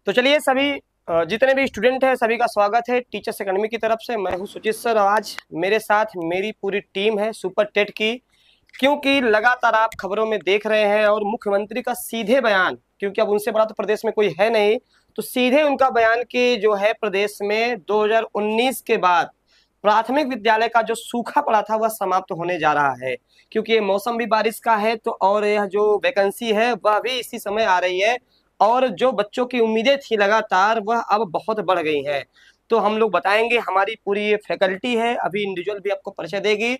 तो चलिए सभी जितने भी स्टूडेंट हैं सभी का स्वागत है टीचर्स एकेडमी की तरफ से। मैं हूं सुजीत सर। आज मेरे साथ मेरी पूरी टीम है सुपर टेट की, क्योंकि लगातार आप खबरों में देख रहे हैं और मुख्यमंत्री का सीधे बयान, क्योंकि अब उनसे बड़ा तो प्रदेश में कोई है नहीं, तो सीधे उनका बयान कि जो है प्रदेश में 2019 के बाद प्राथमिक विद्यालय का जो सूखा पड़ा था वह समाप्त होने जा रहा है। क्योंकि ये मौसम भी बारिश का है तो और यह जो वैकेंसी है वह भी इसी समय आ रही है और जो बच्चों की उम्मीदें थी लगातार वह अब बहुत बढ़ गई हैं। तो हम लोग बताएंगे, हमारी पूरी ये फैकल्टी है, अभी इंडिविजुअल भी आपको परिचय देगी,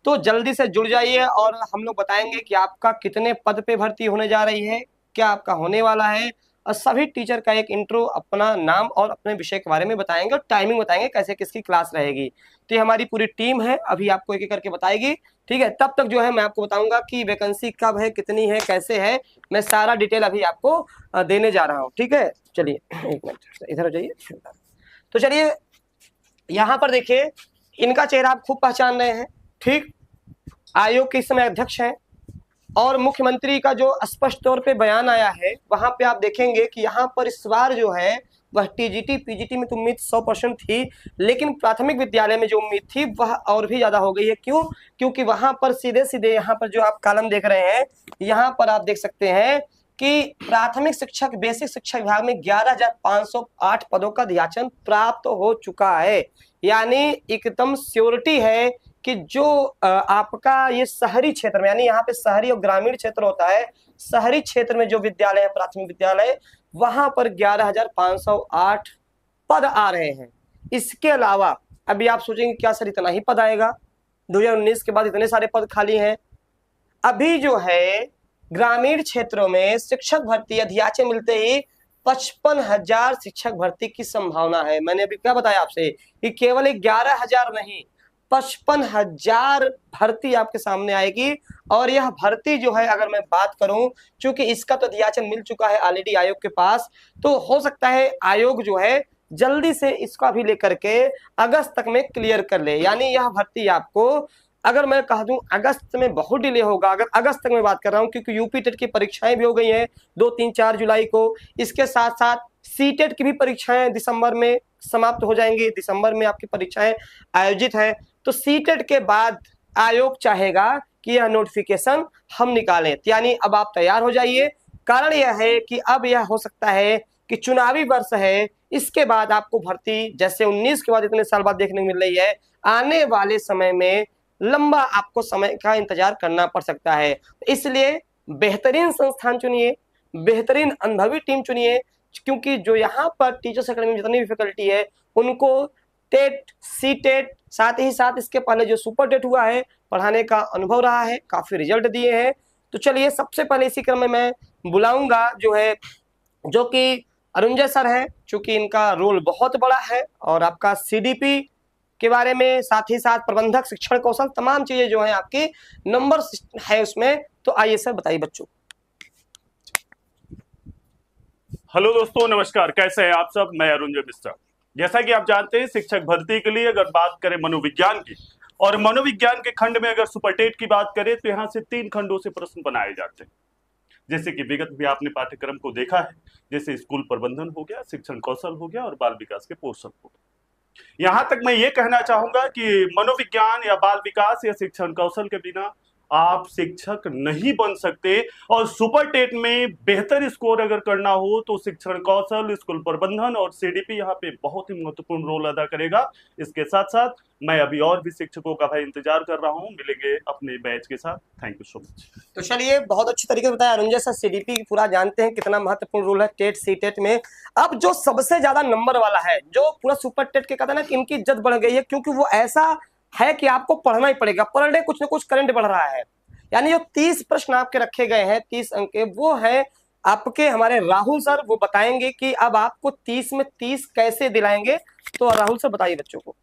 तो जल्दी से जुड़ जाइए और हम लोग बताएंगे कि आपका कितने पद पे भर्ती होने जा रही है, क्या आपका होने वाला है, और सभी टीचर का एक इंट्रो, अपना नाम और अपने विषय के बारे में बताएंगे और टाइमिंग बताएंगे कैसे किसकी क्लास रहेगी। तो ये हमारी पूरी टीम है, अभी आपको एक एक करके बताएगी। ठीक है, तब तक जो है मैं आपको बताऊंगा कि वैकेंसी कब है, कितनी है, कैसे है, मैं सारा डिटेल अभी आपको देने जा रहा हूँ। ठीक है, चलिए एक मिनट इधर हो जाइए। तो चलिए यहाँ पर देखिए, इनका चेहरा आप खूब पहचान रहे हैं। ठीक, आयोग के इस समय अध्यक्ष हैं और मुख्यमंत्री का जो स्पष्ट तौर पे बयान आया है वहां पे आप देखेंगे कि यहाँ पर इस बार जो है वह टीजीटी पीजीटी में तो उम्मीद 100% थी, लेकिन प्राथमिक विद्यालय में जो उम्मीद थी वह और भी ज्यादा हो गई है। क्यों? क्योंकि वहां पर सीधे सीधे यहाँ पर जो आप कॉलम देख रहे हैं, यहाँ पर आप देख सकते हैं कि प्राथमिक शिक्षक बेसिक शिक्षा विभाग में 11,508 पदों का अध्याचन प्राप्त हो चुका है। यानी एकदम श्योरिटी है कि जो आपका ये शहरी क्षेत्र में, यानी यहाँ पे शहरी और ग्रामीण क्षेत्र होता है, शहरी क्षेत्र में जो विद्यालय है प्राथमिक विद्यालय, वहां पर 11,508 पद आ रहे हैं। इसके अलावा अभी आप सोचेंगे क्या सर इतना ही पद आएगा, 2019 के बाद इतने सारे पद खाली हैं। अभी जो है ग्रामीण क्षेत्रों में शिक्षक भर्ती अध्याचन मिलते ही 55,000 शिक्षक भर्ती की संभावना है। मैंने अभी क्या बताया आपसे कि केवल 11,000 नहीं, 55,000 भर्ती आपके सामने आएगी। और यह भर्ती जो है, अगर मैं बात करूं, चूंकि इसका तो अध्याचन मिल चुका है ऑलरेडी आयोग के पास, तो हो सकता है आयोग जो है जल्दी से इसका भी लेकर के अगस्त तक में क्लियर कर ले। यानी यह भर्ती आपको, अगर मैं कह दूं अगस्त में बहुत डिले होगा, अगर अगस्त तक मैं बात कर रहा हूं, क्योंकि यूपी टेट की परीक्षाएं भी हो गई हैं 2, 3, 4 जुलाई को। इसके साथ साथ सी टेट की भी परीक्षाएं दिसंबर में समाप्त हो जाएंगी, दिसंबर में आपकी परीक्षाएं आयोजित है। तो सी टेट के बाद आयोग चाहेगा कि यह नोटिफिकेशन हम निकालें, यानी अब आप तैयार हो जाइए। कारण यह है कि अब यह हो सकता है कि चुनावी वर्ष है, इसके बाद आपको भर्ती जैसे 19 के बाद इतने साल बाद देखने को मिल रही है, आने वाले समय में लंबा आपको समय का इंतजार करना पड़ सकता है। इसलिए बेहतरीन संस्थान चुनिए, बेहतरीन अनुभवी टीम चुनिए, क्योंकि जो यहाँ पर टीचर्स अकेडमी में जितनी भी फैकल्टी है उनको टेट, सी टेट, साथ ही साथ इसके पहले जो सुपर टेट हुआ है पढ़ाने का अनुभव रहा है, काफी रिजल्ट दिए हैं। तो चलिए सबसे पहले इसी क्रम में मैं बुलाऊंगा जो है, जो कि अरुंजय सर है, चूंकि इनका रोल बहुत बड़ा है और आपका सीडीपी के बारे में, साथ ही साथ प्रबंधक शिक्षण कौशल, तमाम चीजें जो है आपकी नंबर है उसमें। तो आइए सर बताइए बच्चों। हेलो दोस्तों, नमस्कार। कैसे हैं आप सब? मैं अरुंजय मिश्रा। जैसा कि आप जानते हैं, शिक्षक भर्ती के लिए अगर बात करें मनोविज्ञान की, और मनोविज्ञान के खंड में अगर सुपर टेट की बात करें तो यहाँ से 3 खंडों से प्रश्न बनाए जाते हैं। जैसे कि विगत भी आपने पाठ्यक्रम को देखा है, जैसे स्कूल प्रबंधन हो गया, शिक्षण कौशल हो गया और बाल विकास के पोषण हो गया। यहाँ तक मैं ये कहना चाहूंगा कि मनोविज्ञान या बाल विकास या शिक्षण कौशल के बिना आप शिक्षक नहीं बन सकते। और सुपर टेट में बेहतर स्कोर अगर करना हो तो शिक्षण कौशल, स्कूल प्रबंधन और सीडीपी यहाँ पे बहुत ही महत्वपूर्ण रोल अदा करेगा। इसके साथ साथ मैं अभी और भी शिक्षकों का भाई इंतजार कर रहा हूँ, मिलेंगे अपने बैच के साथ। Thank you so much. तो चलिए, बहुत अच्छी तरीके से बताया अरुंजय सर। सीडीपी पूरा जानते हैं कितना महत्वपूर्ण रोल है टेट सी टेट में। अब जो सबसे ज्यादा नंबर वाला है, जो पूरा सुपर टेट के कहते हैं ना कि इनकी इज्जत बढ़ गई है, क्योंकि वो ऐसा है कि आपको पढ़ना ही पड़ेगा, पर डे कुछ ना कुछ करंट बढ़ रहा है। यानी जो 30 प्रश्न आपके रखे गए हैं 30 अंक के, वो है आपके हमारे राहुल सर, वो बताएंगे कि अब आपको 30 में 30 कैसे दिलाएंगे। तो राहुल सर बताइए बच्चों को।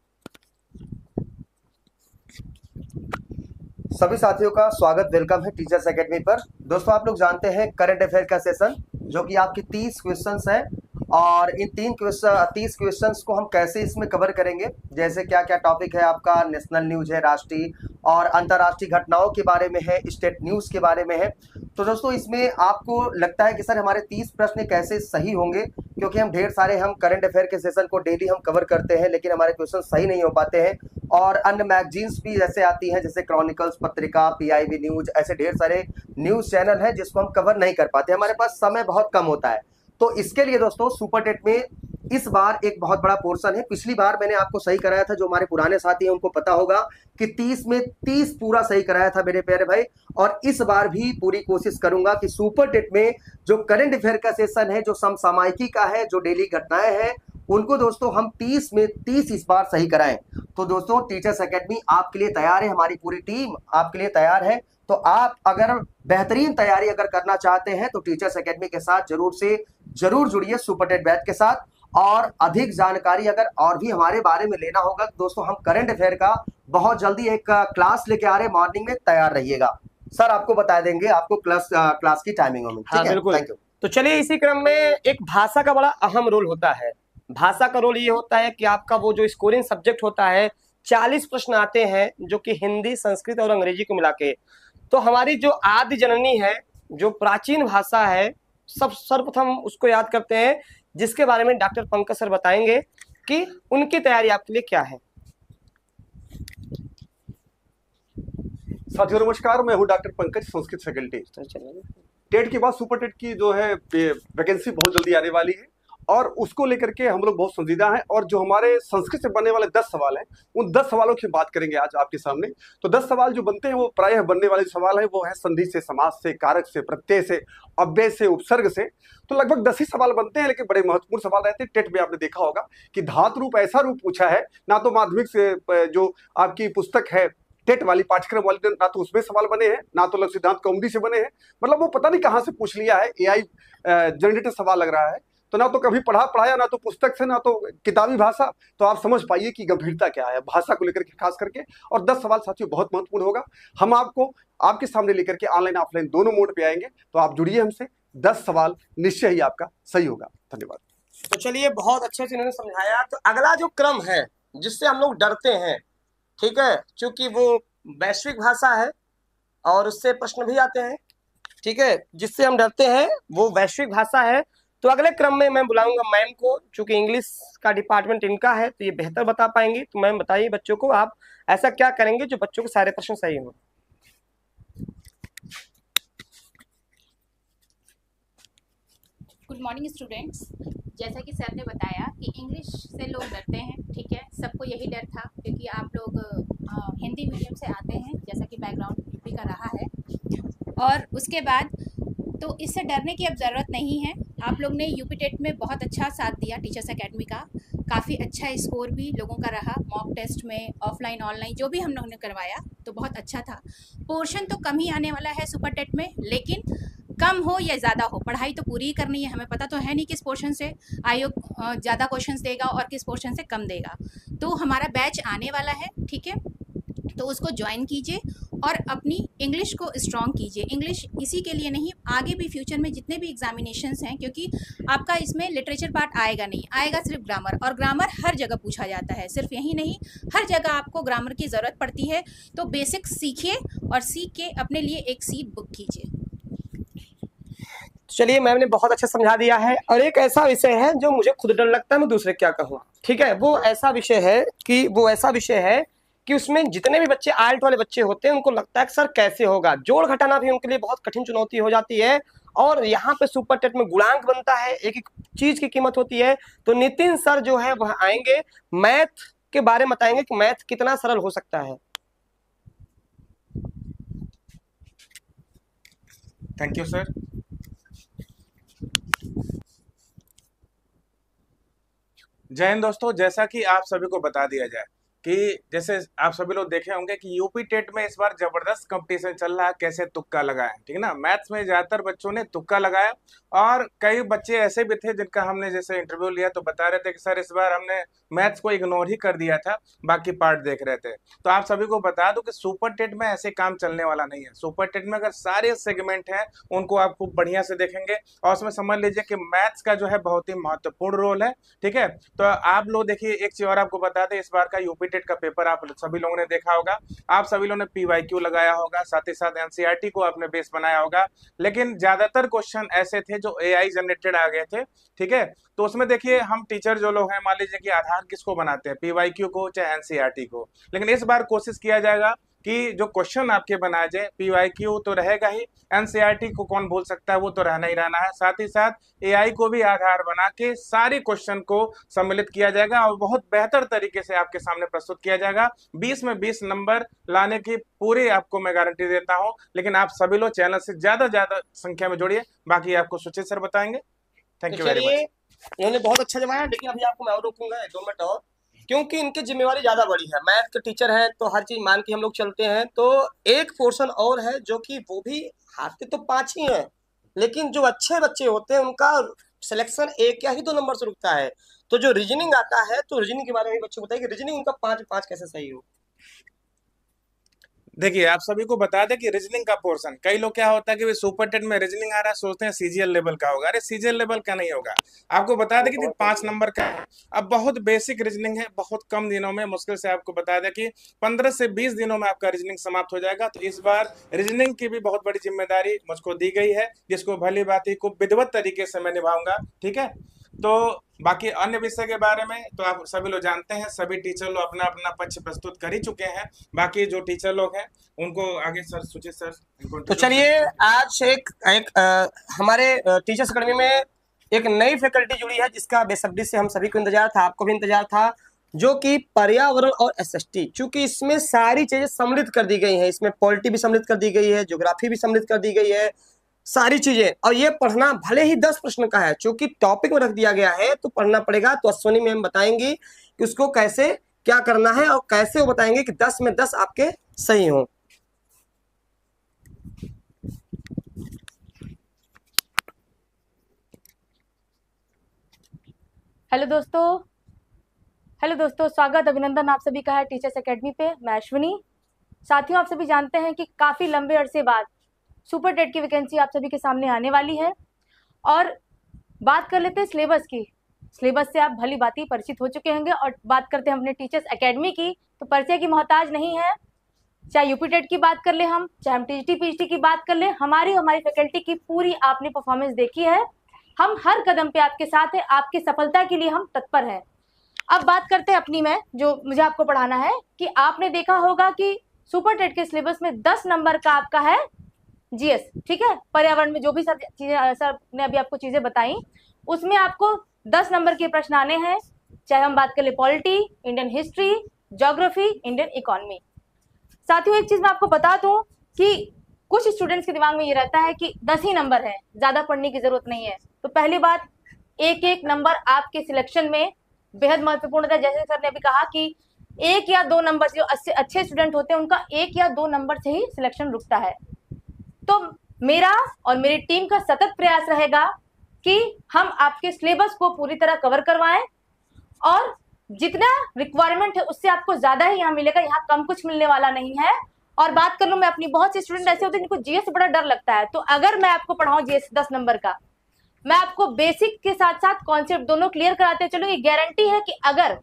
सभी साथियों का स्वागत, वेलकम है टीचर्स एकेडमी पर। दोस्तों, आप लोग जानते हैं करंट अफेयर का सेशन, जो कि आपकी 30 क्वेश्चंस हैं, और इन 30 क्वेश्चंस को हम कैसे इसमें कवर करेंगे, जैसे क्या क्या टॉपिक है आपका, नेशनल न्यूज है, राष्ट्रीय और अंतर्राष्ट्रीय घटनाओं के बारे में है, स्टेट न्यूज के बारे में है। तो दोस्तों इसमें आपको लगता है कि सर हमारे 30 प्रश्न कैसे सही होंगे, क्योंकि हम ढेर सारे करंट अफेयर के सेशन को डेली हम कवर करते हैं, लेकिन हमारे क्वेश्चन सही नहीं हो पाते हैं। और अन्य मैगजीन्स भी जैसे आती हैं, जैसे क्रॉनिकल्स पत्रिका, पीआईबी न्यूज, ऐसे ढेर सारे न्यूज चैनल है जिसको हम कवर नहीं कर पाते, हमारे पास समय बहुत कम होता है। तो इसके लिए दोस्तों सुपर टेट में इस बार एक बहुत बड़ा पोर्शन है। पिछली बार मैंने आपको सही कराया था, जो हमारे पुराने साथी हैं उनको पता होगा कि 30 में 30 पूरा सही कराया था मेरे प्यारे भाई। और इस बार भी पूरी कोशिश करूंगा कि सुपर टेट में जो करंट अफेयर का सेशन है, जो समसामयिकी का है, जो डेली घटनाएं हैं, उनको दोस्तों हम 30 में 30 इस बार सही कराएं। तो दोस्तों टीचर्स एकेडमी आपके लिए तैयार है, हमारी पूरी टीम आपके लिए तैयार है। तो आप अगर बेहतरीन तैयारी अगर करना चाहते हैं तो टीचर्स एकेडमी के साथ जरूर से जरूर जुड़िए, सुपर टेट बैच के साथ। और अधिक जानकारी अगर और भी हमारे बारे में लेना होगा तो दोस्तों हम करंट अफेयर का बहुत जल्दी एक क्लास लेके आ रहे हैं, मॉर्निंग में, तैयार रहिएगा। सर आपको बता देंगे आपको क्लास की टाइमिंग में। हाँ बिल्कुल। Thank you. तो चलिए इसी क्रम में एक भाषा का बड़ा अहम रोल होता है। भाषा का रोल ये होता है कि आपका वो जो स्कोरिंग सब्जेक्ट होता है, 40 प्रश्न आते हैं जो कि हिंदी, संस्कृत और अंग्रेजी को मिला के। तो हमारी जो आदि जननी है, जो प्राचीन भाषा है, सर्वप्रथम उसको याद करते हैं, जिसके बारे में डॉक्टर पंकज सर बताएंगे कि उनकी तैयारी आपके लिए क्या है। साथियों नमस्कार, मैं हूं doctor Pankaj, Sanskrit faculty. TET के बाद सुपर टेट की जो है वैकेंसी बहुत जल्दी आने वाली है और उसको लेकर के हम लोग बहुत संजीदा हैं। और जो हमारे संस्कृत से बनने वाले 10 सवाल हैं, उन 10 सवालों की बात करेंगे आज आपके सामने। तो 10 सवाल जो बनते हैं वो प्रायः बनने वाले सवाल है, वो है संधि से, समास से, कारक से, प्रत्यय से, अव्यय से, उपसर्ग से। तो लगभग 10 ही सवाल बनते हैं, लेकिन बड़े महत्वपूर्ण सवाल रहते हैं। टेट में आपने देखा होगा कि धातु रूप ऐसा रूप पूछा है, ना तो माध्यमिक से जो आपकी पुस्तक है टेट वाली, पाठ्यक्रम वाली, ना तो उसमें सवाल बने हैं, ना तो लघु सिद्धांत कौमुदी से बने हैं। मतलब वो पता नहीं कहाँ से पूछ लिया है, एआई जनरेटेड सवाल लग रहा है। तो ना तो कभी पढ़ाया, ना तो पुस्तक से, ना तो किताबी भाषा। तो आप समझ पाइए कि गंभीरता क्या है भाषा को लेकर के खास करके। और 10 सवाल साथियों बहुत महत्वपूर्ण होगा। हम आपको आपके सामने लेकर के ऑनलाइन ऑफलाइन दोनों मोड पे आएंगे, तो आप जुड़िए हमसे। 10 सवाल निश्चय ही आपका सही होगा। धन्यवाद। तो चलिए, बहुत अच्छे से इन्होंने समझाया। तो अगला जो क्रम है जिससे हम लोग डरते हैं, ठीक है, क्योंकि वो वैश्विक भाषा है और उससे प्रश्न भी आते हैं, ठीक है, जिससे हम डरते हैं वो वैश्विक भाषा है। तो अगले क्रम में मैं बुलाऊंगा मैम को, चूंकि इंग्लिश का डिपार्टमेंट इनका है तो ये बेहतर बता पाएंगी। तो मैम बताइए बच्चों को, आप ऐसा क्या करेंगे जो बच्चों के सारे प्रश्न सही हों। Good morning students. जैसा कि सर ने बताया कि इंग्लिश से लोग डरते हैं, ठीक है, सबको यही डर था क्योंकि आप लोग हिंदी मीडियम से आते हैं, जैसा कि बैकग्राउंड यूपी का रहा है। और उसके बाद तो इससे डरने की अब ज़रूरत नहीं है। आप लोग ने यूपी टेट में बहुत अच्छा साथ दिया टीचर्स एकेडमी का, काफ़ी अच्छा स्कोर भी लोगों का रहा। मॉक टेस्ट में ऑफलाइन ऑनलाइन जो भी हम लोगों ने करवाया तो बहुत अच्छा था। पोर्शन तो कम ही आने वाला है सुपर टेट में, लेकिन कम हो या ज़्यादा हो, पढ़ाई तो पूरी ही करनी है। हमें पता तो है नहीं किस पोर्शन से आयोग ज़्यादा क्वेश्चंस देगा और किस पोर्शन से कम देगा। तो हमारा बैच आने वाला है, ठीक है, तो उसको ज्वाइन कीजिए और अपनी इंग्लिश को स्ट्रॉन्ग कीजिए। इंग्लिश इसी के लिए नहीं, आगे भी फ्यूचर में जितने भी एग्जामिनेशंस हैं, क्योंकि आपका इसमें लिटरेचर पार्ट आएगा नहीं, आएगा सिर्फ ग्रामर। और ग्रामर हर जगह पूछा जाता है, सिर्फ यही नहीं, हर जगह आपको ग्रामर की ज़रूरत पड़ती है। तो बेसिक सीखिए और सीख के अपने लिए एक सीट बुक कीजिए। चलिए, मैम ने बहुत अच्छा समझा दिया है। और एक ऐसा विषय है जो मुझे खुद डर लगता है, मैं दूसरे क्या कहूँ, ठीक है, वो ऐसा विषय है कि उसमें जितने भी बच्चे आइल्ट वाले बच्चे होते हैं उनको लगता है कि सर कैसे होगा, जोड़ घटाना भी उनके लिए बहुत कठिन चुनौती हो जाती है। और यहाँ पे सुपर टेट में गुणांक बनता है, एक एक चीज की कीमत होती है। तो नितिन सर जो है वह आएंगे, मैथ के बारे में बताएंगे कि मैथ कितना सरल हो सकता है। Thank you sir. जय हिंद दोस्तों। जैसा कि आप सभी को बता दिया जाए कि जैसे आप सभी लोग देखे होंगे कि यूपी टेट में इस बार जबरदस्त कंपटीशन चल रहा है, कैसे तुक्का लगाएं, ठीक है ना। मैथ्स में ज्यादातर बच्चों ने तुक्का लगाया और कई बच्चे ऐसे भी थे जिनका हमने जैसे इंटरव्यू लिया तो बता रहे थे कि सर इस बार हमने मैथ्स को इग्नोर ही कर दिया था, बाकी पार्ट देख रहे थे। तो आप सभी को बता दूं कि सुपर टेट में ऐसे काम चलने वाला नहीं है। सुपर टेट में अगर सारे सेगमेंट हैं उनको आप खूब बढ़िया से देखेंगे और उसमें समझ लीजिए कि मैथ्स का जो है बहुत ही महत्वपूर्ण रोल है, ठीक है। तो आप लोग देखिए, एक चीज और आपको बता दें, इस बार का यूपी टेट का पेपर आप सभी लोगों ने देखा होगा, आप सभी लोगों ने PYQ लगाया होगा, साथ ही साथ NCERT को आपने बेस बनाया होगा, लेकिन ज्यादातर क्वेश्चन ऐसे थे जो AI जनरेटेड आ गए थे, ठीक है। तो उसमें देखिए हम टीचर जो लोग हैं, मान लीजिए कि आधार किसको बनाते हैं, PYQ को चाहे NCERT को, लेकिन इस बार कोशिश किया जाएगा कि जो क्वेश्चन आपके बनाए जाए, PYQ तो रहेगा ही, NCERT को कौन भूल सकता है, वो तो रहना ही रहना है, साथ ही साथ AI को भी आधार बना के सारे क्वेश्चन को सम्मिलित किया जाएगा और बहुत बेहतर तरीके से आपके सामने प्रस्तुत किया जाएगा। 20 में 20 नंबर लाने की पूरी आपको मैं गारंटी देता हूं, लेकिन आप सभी लोग चैनल से ज्यादा संख्या में जुड़िए, बाकी आपको सुचित सर बताएंगे। Thank you very much. इन्होंने बहुत अच्छा जवाब, लेकिन अभी आपको मैं और रोकूंगा 2 मिनट और, क्योंकि इनकी जिम्मेवारी ज्यादा बड़ी है। मैथ के टीचर हैं तो हर चीज मान के हम लोग चलते हैं। तो एक पोर्शन और है जो कि वो भी आते तो 5 ही हैं, लेकिन जो अच्छे बच्चे होते हैं उनका सिलेक्शन 1 या ही 2 नंबर से रुकता है। तो जो रीजनिंग आता है, तो रीजनिंग के बारे में बच्चों को बताइए कि रीजनिंग उनका 5 कैसे सही हो। देखिए आप सभी को बता दें कि रीजनिंग का पोर्शन, कई लोग क्या होता है कि वे सुपर टेट में रीजनिंग आ रहा है, सोचते हैं CGL लेवल का होगा। अरे CGL लेवल का नहीं होगा, आपको बता दें कि 5 नंबर का है। अब बहुत बेसिक रीजनिंग है, बहुत कम दिनों में, मुश्किल से आपको बता दें कि 15 से 20 दिनों में आपका रीजनिंग समाप्त हो जाएगा। तो इस बार रीजनिंग की भी बहुत बड़ी जिम्मेदारी मुझको दी गई है, जिसको भली भांति को विधिवत तरीके से मैं निभाऊंगा, ठीक है। तो बाकी अन्य विषय के बारे में तो आप सभी लोग जानते हैं, सभी टीचर लोग अपना अपना पक्ष प्रस्तुत कर ही चुके हैं। बाकी जो टीचर लोग हैं उनको आगे सर सुचित सर। तो चलिए आज एक हमारे टीचर्स अकेडमी में एक नई फैकल्टी जुड़ी है, जिसका बेसब्री से हम सभी को इंतजार था, आपको भी इंतजार था, जो कि पर्यावरण और SST। चूंकि इसमें सारी चीजें सम्मिलित कर दी गई हैं, इसमें पॉलिटी भी सम्मिलित कर दी गई है, ज्योग्राफी भी सम्मिलित कर दी गई है, सारी चीजें। और ये पढ़ना भले ही 10 प्रश्न का है, चूंकि टॉपिक में रख दिया गया है तो पढ़ना पड़ेगा। तो अश्विनी मैम बताएंगी कि उसको कैसे क्या करना है और कैसे वो बताएंगे कि 10 में 10 आपके सही हो। हेलो दोस्तों, स्वागत अभिनंदन आप सभी का है टीचर्स एकेडमी पे। मैं अश्विनी। साथियों, आप सभी जानते हैं कि काफ़ी लंबे अरसे बाद सुपर टेट की वैकेंसी आप सभी के सामने आने वाली है। और बात कर लेते हैं सिलेबस की। सिलेबस से आप भली भांति परिचित हो चुके होंगे। और बात करते हैं अपने टीचर्स एकेडमी की, तो परिचय की मोहताज नहीं है। चाहे यूपी टेट की बात कर ले हम, चाहे हम TGT PGT की बात कर ले, हमारी फैकल्टी की पूरी आपने परफॉर्मेंस देखी है। हम हर कदम पे आपके साथ है, आपकी सफलता के लिए हम तत्पर हैं। अब बात करते हैं अपनी में, जो मुझे आपको पढ़ाना है, कि आपने देखा होगा कि सुपर टेट के सिलेबस में 10 नंबर का आपका है GS, ठीक है। पर्यावरण में जो भी सब चीजें सर ने अभी आपको चीजें बताई, उसमें आपको 10 नंबर के प्रश्न आने हैं। चाहे हम बात कर ले polity, Indian history, geography, Indian economy. साथियों, एक चीज मैं आपको बता दूं कि कुछ स्टूडेंट्स के दिमाग में ये रहता है कि 10 ही नंबर है, ज्यादा पढ़ने की जरूरत नहीं है। तो पहली बात, एक नंबर आपके सिलेक्शन में बेहद महत्वपूर्ण है। जैसे सर ने अभी कहा कि 1 या 2 नंबर, जो अच्छे स्टूडेंट होते हैं उनका 1 या 2 नंबर से ही सिलेक्शन रुकता है। तो मेरा और मेरी टीम का सतत प्रयास रहेगा कि हम आपके सिलेबस को पूरी तरह कवर करवाएं, और जितना रिक्वायरमेंट है उससे आपको ज्यादा ही यहाँ मिलेगा, यहाँ कम कुछ मिलने वाला नहीं है। और बात कर लूं मैं अपनी, बहुत से स्टूडेंट ऐसे होते हैं जिनको GS से बड़ा डर लगता है। तो अगर मैं आपको पढ़ाऊं GS 10 नंबर का, मैं आपको बेसिक के साथ साथ कॉन्सेप्ट दोनों क्लियर कराते चलो। ये गारंटी है कि अगर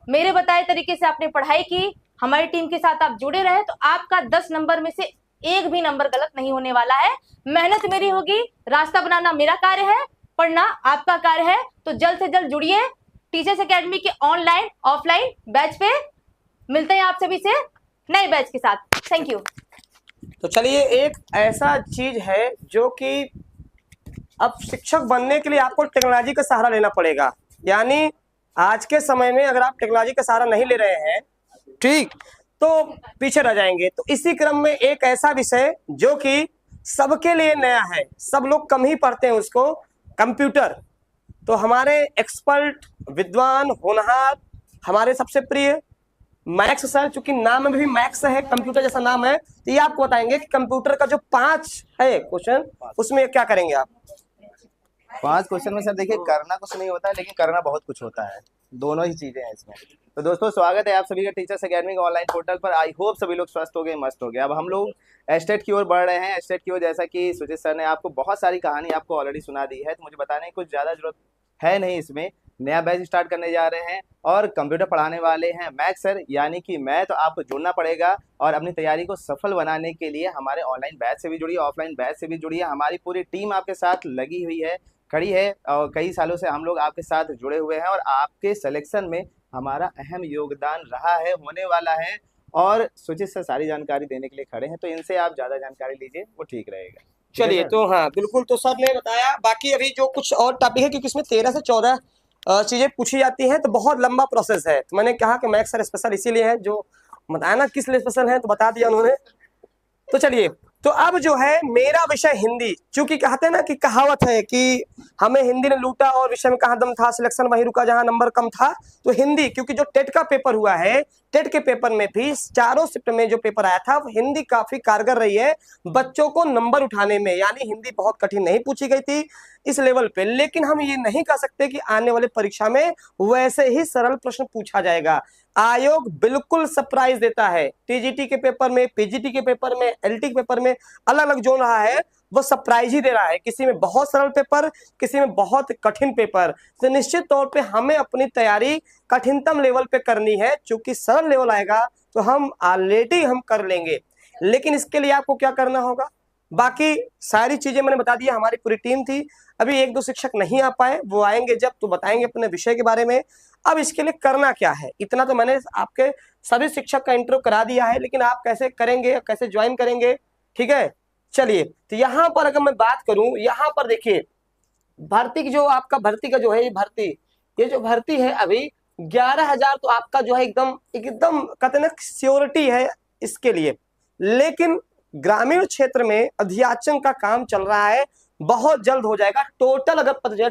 मेरे बताए तरीके से आपने पढ़ाई की, हमारी टीम के साथ आप जुड़े रहे, तो आपका 10 नंबर में से एक भी नंबर गलत नहीं होने वाला है। मेहनत मेरी होगी, रास्ता बनाना मेरा कार्य है, पढ़ना आपका कार्य है। तो जल्द से जल्द जुड़िए टीचर्स एकेडमी के ऑनलाइन ऑफलाइन बैच पे। मिलते हैं आप सभी से नए बैच के साथ। Thank you. तो चलिए, एक ऐसा चीज है जो कि अब शिक्षक बनने के लिए आपको टेक्नोलॉजी का सहारा लेना पड़ेगा। यानी आज के समय में अगर आप टेक्नोलॉजी का सहारा नहीं ले रहे हैं, ठीक, तो पीछे रह जाएंगे। तो इसी क्रम में एक ऐसा विषय जो कि सबके लिए नया है, सब लोग कम ही पढ़ते हैं उसको, कंप्यूटर। तो हमारे एक्सपर्ट, विद्वान, होनहार, हमारे सबसे प्रिय मैक्स सर, चूंकि नाम में भी मैक्स है, कंप्यूटर जैसा नाम है, तो ये आपको बताएंगे कि कंप्यूटर का जो 5 है क्वेश्चन, उसमें क्या करेंगे आप। 5 क्वेश्चन में सर देखिए, करना कुछ नहीं होता है, लेकिन करना बहुत कुछ होता है। दोनों ही चीजें हैं इसमें। तो दोस्तों, स्वागत है आप सभी का टीचर्स एकेडमी के ऑनलाइन पोर्टल पर। आई होप सभी लोग स्वस्थ हो गए, मस्त हो गए। अब हम लोग एस्टेट की ओर बढ़ रहे हैं। एस्टेट की ओर, जैसा कि सुचित सर ने आपको बहुत सारी कहानी आपको ऑलरेडी सुना दी है, तो मुझे बताने की कुछ ज्यादा जरूरत है नहीं इसमें। नया बैच स्टार्ट करने जा रहे हैं और कंप्यूटर पढ़ाने वाले हैं मैथ सर, यानी कि मैथ तो आपको जुड़ना पड़ेगा। और अपनी तैयारी को सफल बनाने के लिए हमारे ऑनलाइन बैच से भी जुड़िए, ऑफलाइन बैच से भी जुड़िए। हमारी पूरी टीम आपके साथ लगी हुई है, खड़ी है, और कई सालों से हम लोग आपके साथ जुड़े हुए हैं और आपके सिलेक्शन में हमारा अहम योगदान रहा है, होने वाला है। और सुचित सर सारी जानकारी देने के लिए खड़े हैं, तो इनसे आप ज़्यादा जानकारी लीजिए, वो ठीक रहेगा। चलिए, तो हाँ बिल्कुल, तो सर ने बताया। बाकी अभी जो कुछ और टॉपिक है, क्योंकि इसमें 13 से 14 चीजें पूछी जाती हैं, तो बहुत लंबा प्रोसेस है। तो मैंने कहा कि मैथ्स सर स्पेशल इसीलिए है, जो बताया ना किस लिए स्पेशल है, तो बता दिया उन्होंने। तो चलिए, तो अब जो है मेरा विषय हिंदी, चूंकि कहते हैं ना कि कहावत है कि हमें हिंदी ने लूटा और विषय में कहाँ दम था, सिलेक्शन वहीं रुका जहां नंबर कम था। तो हिंदी, क्योंकि जो टेट का पेपर हुआ है, टेट के पेपर में भी चारों शिफ्ट में जो पेपर आया था, हिंदी काफी कारगर रही है बच्चों को नंबर उठाने में। यानी हिंदी बहुत कठिन नहीं पूछी गई थी इस लेवल पे, लेकिन हम ये नहीं कह सकते कि आने वाले परीक्षा में वैसे ही सरल प्रश्न पूछा जाएगा। आयोग बिल्कुल सरप्राइज देता है, टीजीटी के पेपर में, पीजीटी के पेपर में, एलटी के पेपर में, अलग अलग जो रहा है वो सरप्राइज ही दे रहा है। किसी में बहुत सरल पेपर, किसी में बहुत कठिन पेपर। तो निश्चित तौर पे हमें अपनी तैयारी कठिनतम लेवल पे करनी है, क्योंकि सरल लेवल आएगा तो हम ऑलरेडी हम कर लेंगे। लेकिन इसके लिए आपको क्या करना होगा, बाकी सारी चीजें मैंने बता दिया। हमारी पूरी टीम थी, अभी 1-2 शिक्षक नहीं आ पाए, वो आएंगे जब तो बताएंगे अपने विषय के बारे में। अब इसके लिए करना क्या है, इतना तो मैंने आपके सभी शिक्षक का इंट्रो करा दिया है, लेकिन आप कैसे करेंगे, कैसे ज्वाइन करेंगे, ठीक है। चलिए, तो यहाँ पर अगर मैं बात करूं, यहाँ पर देखिए भर्ती की जो आपका भर्ती का जो है ये जो भर्ती है अभी 11,000, तो आपका जो है एकदम एकदम कहते हैं ना श्योरिटी है इसके लिए। लेकिन ग्रामीण क्षेत्र में अध्याचन का काम चल रहा है, बहुत जल्द हो जाएगा। टोटल अगर पता जाए,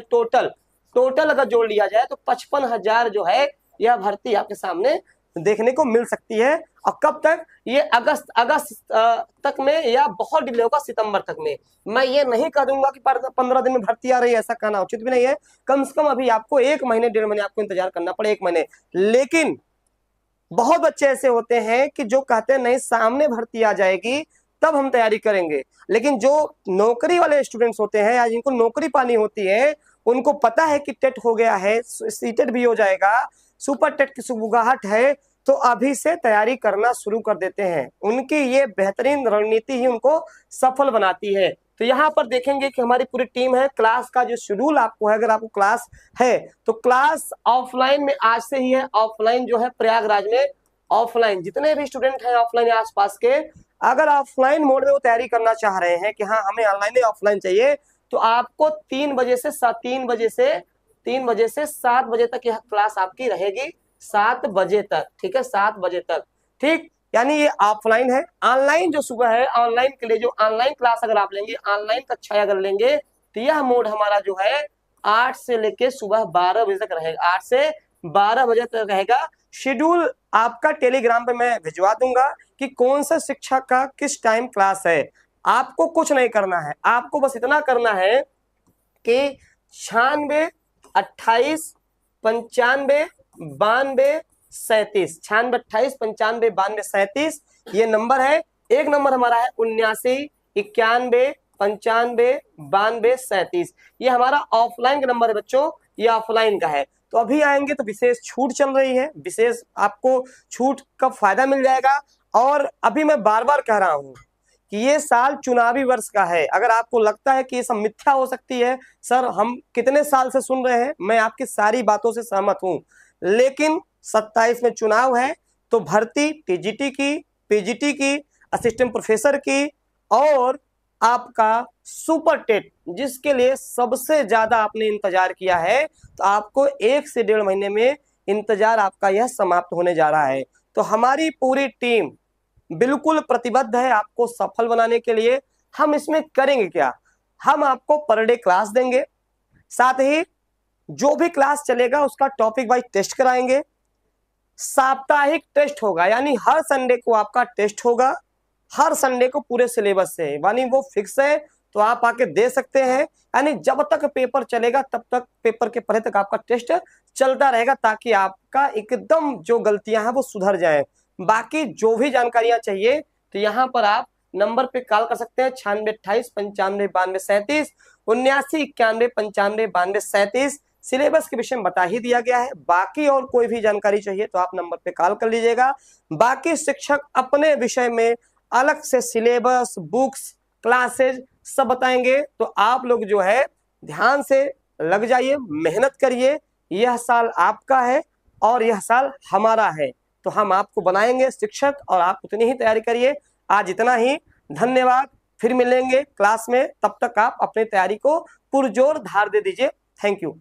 टोटल अगर जोड़ लिया जाए तो 55,000 जो है यह भर्ती आपके सामने देखने को मिल सकती है। और कब तक, ये अगस्त तक में, या बहुत डिले होगा सितंबर तक में। मैं ये नहीं कह दूंगा कि 15 दिन में भर्ती आ रही है, ऐसा कहना उचित भी नहीं है। कम से कम अभी आपको 1 महीने 1.5 महीने आपको इंतजार करना पड़े, 1 महीने। लेकिन बहुत बच्चे ऐसे होते हैं कि जो कहते हैं नहीं सामने भर्ती आ जाएगी तब हम तैयारी करेंगे। लेकिन जो नौकरी वाले स्टूडेंट्स होते हैं या जिनको नौकरी पानी होती है, उनको पता है कि टेट हो गया है, सीटेट भी हो जाएगा, सुपर टेट की सुगबुगाहट है, तो अभी से तैयारी करना शुरू कर देते हैं। उनकी ये बेहतरीन रणनीति ही उनको सफल बनाती है। तो यहाँ पर देखेंगे कि हमारी पूरी टीम है। क्लास का जो शेड्यूल आपको है, अगर आपको क्लास है तो क्लास ऑफलाइन में आज से ही है। ऑफलाइन जो है प्रयागराज में, ऑफलाइन जितने भी स्टूडेंट हैं ऑफलाइन आसपास के, अगर ऑफलाइन मोड में वो तैयारी करना चाह रहे हैं कि हाँ हमें ऑनलाइन ही ऑफलाइन चाहिए, तो आपको 3 बजे से 7 बजे तक यह क्लास आपकी रहेगी, 7 बजे तक, ठीक है, 7 बजे तक, ठीक। यानी ये ऑफलाइन है। ऑनलाइन जो सुबह है, ऑनलाइन के लिए जो ऑनलाइन क्लास अगर आप लेंगे, ऑनलाइन कक्षा अगर लेंगे, तो यह मोड हमारा जो है 8 से लेके सुबह 12 बजे तक रहेगा, 8 से 12 बजे तक रहेगा। शेड्यूल आपका टेलीग्राम पे मैं भिजवा दूंगा कि कौन सा शिक्षक का किस टाइम क्लास है। आपको कुछ नहीं करना है, आपको बस इतना करना है कि 96 28 95 92 37, 96 28 95 92 37 ये नंबर है। एक नंबर हमारा है 79 91 95 92 37, ये हमारा ऑफलाइन का नंबर है बच्चों, ये ऑफलाइन का है। तो अभी आएंगे तो विशेष छूट चल रही है, विशेष आपको छूट का फायदा मिल जाएगा। और अभी मैं बार बार कह रहा हूं कि ये साल चुनावी वर्ष का है। अगर आपको लगता है कि ये सब मिथ्या हो सकती है, सर हम कितने साल से सुन रहे हैं, मैं आपकी सारी बातों से सहमत हूं, लेकिन 27 में चुनाव है, तो भर्ती टीजीटी की, पीजीटी की, असिस्टेंट प्रोफेसर की, और आपका सुपर टेट जिसके लिए सबसे ज्यादा आपने इंतजार किया है, तो आपको 1 से 1.5 महीने में इंतजार आपका यह समाप्त होने जा रहा है। तो हमारी पूरी टीम बिल्कुल प्रतिबद्ध है आपको सफल बनाने के लिए। हम इसमें करेंगे क्या, हम आपको पर डे क्लास देंगे, साथ ही जो भी क्लास चलेगा उसका टॉपिक वाइज टेस्ट कराएंगे। साप्ताहिक टेस्ट होगा, यानी हर संडे को आपका टेस्ट होगा, हर संडे को पूरे सिलेबस से, यानी वो फिक्स है, तो आप आके दे सकते हैं। यानी जब तक पेपर चलेगा तब तक पेपर के पहले तक आपका टेस्ट चलता रहेगा, ताकि आपका एकदम जो गलतियां हैं वो सुधर जाए। बाकी जो भी जानकारियां चाहिए तो यहाँ पर आप नंबर पे कॉल कर सकते हैं, 96 28 95 92 37, 79 91 95 92 37। सिलेबस के विषय में बता ही दिया गया है। बाकी और कोई भी जानकारी चाहिए तो आप नंबर पे कॉल कर लीजिएगा। बाकी शिक्षक अपने विषय में अलग से सिलेबस, बुक्स, क्लासेज सब बताएंगे। तो आप लोग जो है ध्यान से लग जाइए, मेहनत करिए। यह साल आपका है और यह साल हमारा है, तो हम आपको बनाएंगे शिक्षक और आप उतनी ही तैयारी करिए। आज इतना ही, धन्यवाद। फिर मिलेंगे क्लास में, तब तक आप अपनी तैयारी को पुरजोर धार दे दीजिए। Thank you.